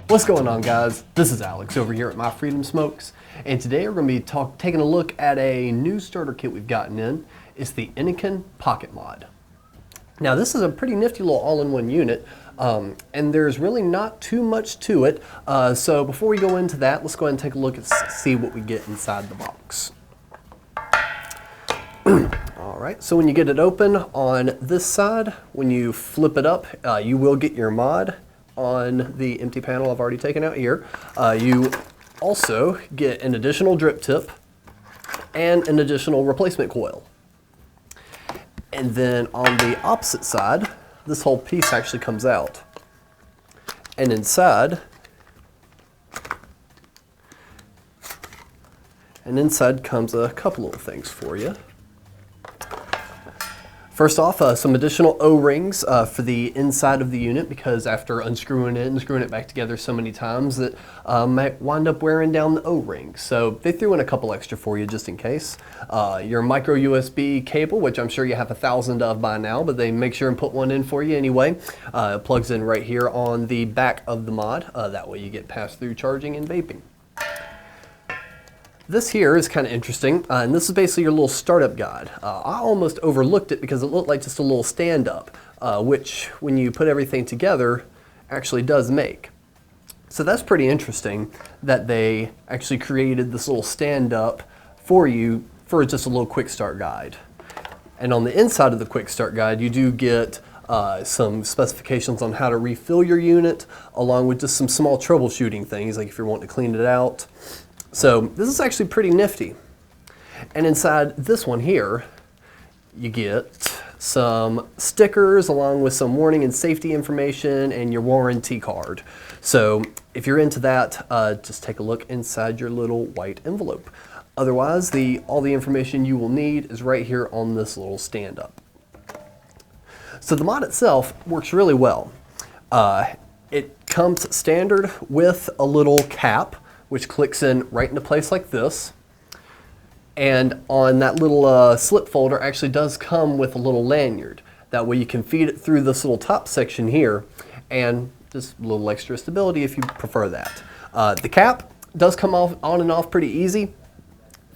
What's going on, guys? This is Alex over here at My Freedom Smokes, and today we're going to be taking a look at a new starter kit we've gotten in. It's the Innokin POCKETMod. Now this is a pretty nifty little all-in-one unit, and there's really not too much to it. So before we go into that, let's go ahead and take a look and see what we get inside the box. Alright, so when you get it open on this side, when you flip it up, you will get your mod on the empty panel I've already taken out here. You also get an additional drip tip and an additional replacement coil. And then on the opposite side, this whole piece actually comes out. And inside comes a couple little things for you. First off, some additional O-rings for the inside of the unit, because after unscrewing it and screwing it back together so many times that might wind up wearing down the O-rings. So they threw in a couple extra for you just in case. Your micro USB cable, which I'm sure you have 1,000 of by now, but they make sure and put one in for you anyway. It plugs in right here on the back of the mod. That way you get pass-through charging and vaping. This here is kind of interesting, and this is basically your little startup guide. I almost overlooked it because it looked like just a little stand-up, which when you put everything together actually does make. So that's pretty interesting that they actually created this little stand-up for you for just a little quick start guide. And on the inside of the quick start guide, you do get some specifications on how to refill your unit, along with just some small troubleshooting things, like if you're wanting to clean it out. So this is actually pretty nifty. And inside this one here, you get some stickers along with some warning and safety information and your warranty card. So if you're into that, just take a look inside your little white envelope. Otherwise, all the information you will need is right here on this little stand-up. So the mod itself works really well. It comes standard with a little cap, which clicks in right into place like this. And on that little slip folder actually does come with a little lanyard. That way you can feed it through this little top section here, and just a little extra stability if you prefer that. The cap does come off on and off pretty easy.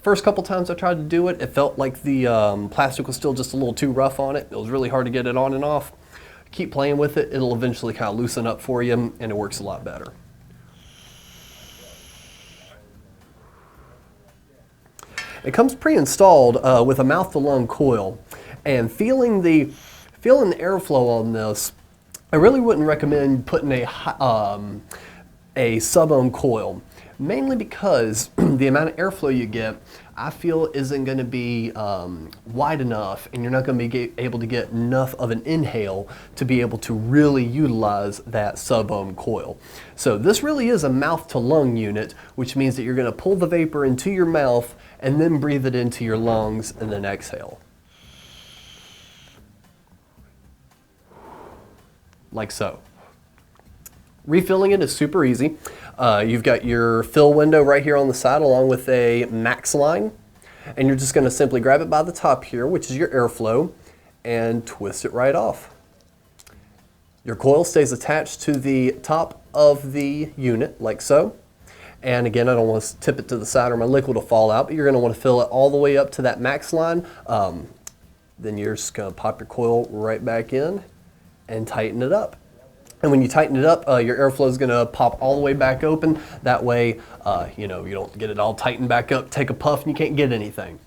First couple times I tried to do it, it felt like the plastic was still just a little too rough on it. It was really hard to get it on and off. Keep playing with it, it'll eventually kind of loosen up for you, and it works a lot better. It comes pre-installed with a mouth-to-lung coil, and feeling the airflow on this, I really wouldn't recommend putting a sub-ohm coil, mainly because the amount of airflow you get, I feel isn't going to be wide enough, and you're not going to be able to get enough of an inhale to be able to really utilize that sub-ohm coil. So this really is a mouth-to-lung unit, which means that you're going to pull the vapor into your mouth and then breathe it into your lungs and then exhale. Like so. Refilling it is super easy. You've got your fill window right here on the side along with a max line, and you're just going to simply grab it by the top here, which is your airflow, and twist it right off. Your coil stays attached to the top of the unit like so. And again, I don't want to tip it to the side or my liquid will fall out, but you're going to want to fill it all the way up to that max line. Then you're just going to pop your coil right back in and tighten it up. And when you tighten it up, your airflow is going to pop all the way back open. That way, you don't get it all tightened back up, take a puff, and you can't get anything.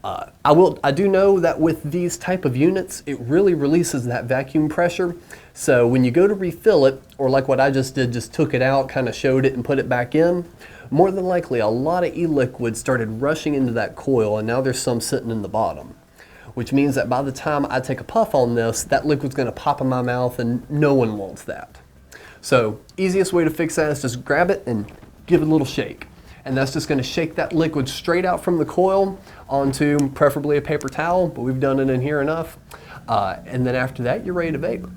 I do know that with these type of units, it really releases that vacuum pressure. So when you go to refill it, or like what I just did, just took it out, kind of showed it and put it back in, more than likely a lot of e-liquid started rushing into that coil, and now there's some sitting in the bottom. Which means that by the time I take a puff on this, that liquid's going to pop in my mouth, and no one wants that. So easiest way to fix that is just grab it and give it a little shake. And that's just going to shake that liquid straight out from the coil onto preferably a paper towel, but we've done it in here enough. And then after that, you're ready to vape.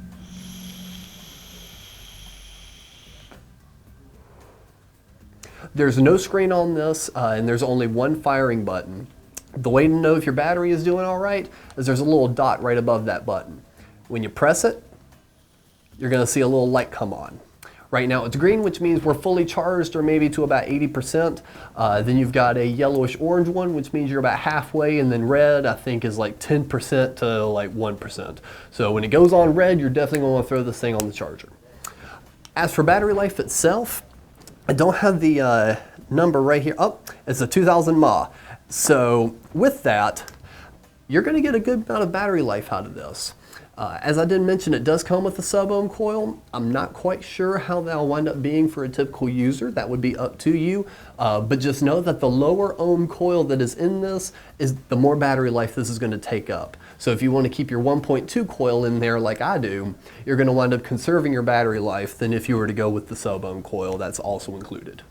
There's no screen on this, and there's only one firing button. The way to know if your battery is doing all right is there's a little dot right above that button. When you press it, you're going to see a little light come on. Right now it's green, which means we're fully charged or maybe to about 80%. Then you've got a yellowish orange one, which means you're about halfway, and then red I think is like 10% to like 1%. So when it goes on red, you're definitely going to want to throw this thing on the charger. As for battery life itself, I don't have the number right here. Oh, it's a 2000 mAh. So with that, you're going to get a good amount of battery life out of this. As I did mention, it does come with a sub-ohm coil. I'm not quite sure how that'll wind up being for a typical user. That would be up to you. But just know that the lower ohm coil that is in this is the more battery life this is going to take up. So if you want to keep your 1.2 coil in there like I do, you're going to wind up conserving your battery life than if you were to go with the sub-ohm coil that's also included.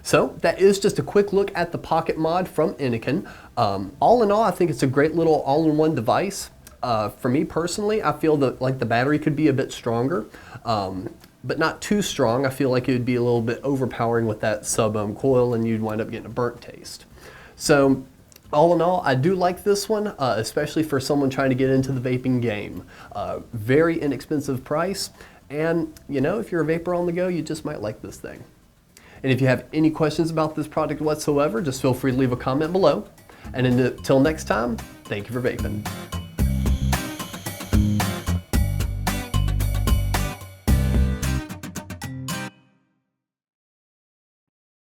So that is just a quick look at the Pocketmod from Innokin. All in all, I think it's a great little all-in-one device. For me personally, I feel that like the battery could be a bit stronger, but not too strong. I feel like it would be a little bit overpowering with that sub-ohm coil and you'd wind up getting a burnt taste. So all in all, I do like this one, especially for someone trying to get into the vaping game. Very inexpensive price, and you know, if you're a vapor on the go, you just might like this thing. And if you have any questions about this product whatsoever, just feel free to leave a comment below. And until next time, thank you for vaping.